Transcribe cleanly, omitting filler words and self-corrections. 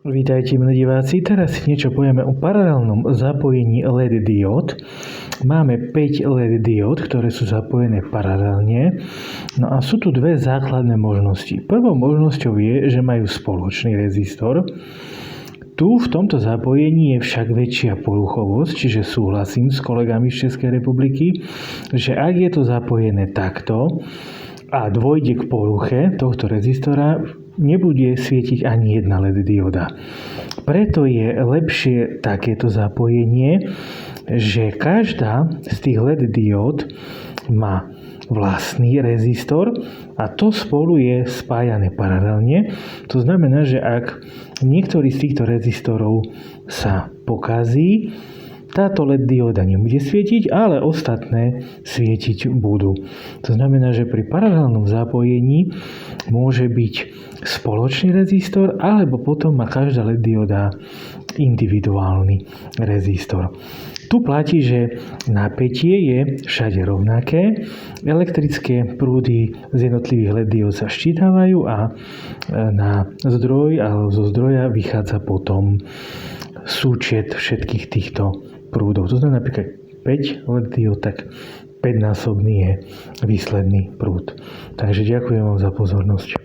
Vítajte, milí diváci. Teraz si niečo povieme o paralelnom zapojení LED diód. Máme 5 LED diód, ktoré sú zapojené paralelne. No a sú tu dve základné možnosti. Prvou možnosťou je, že majú spoločný rezistor. Tu v tomto zapojení je však väčšia poruchovosť, čiže súhlasím s kolegami z Českej republiky, že ak je to zapojené takto a dôjde k poruche tohto rezistora, nebude svietiť ani jedna LED dioda. Preto je lepšie takéto zapojenie, že každá z tých LED diód má vlastný rezistor a to spolu je spájané paralelne. To znamená, že ak niektorý z týchto rezistorov sa pokazí, táto LED dióda nebude svietiť, ale ostatné svietiť budú. To znamená, že pri paralelnom zapojení môže byť spoločný rezistor, alebo potom má každá LED dióda individuálny rezistor. Tu platí, že napätie je všade rovnaké. Elektrické prúdy z jednotlivých LED diód sa ščítavajú a na zdroj alebo zo zdroja vychádza potom súčet všetkých týchto prúdov. To znamená napríklad 5 LED diód, tak 5-násobný je výsledný prúd. Takže ďakujem vám za pozornosť.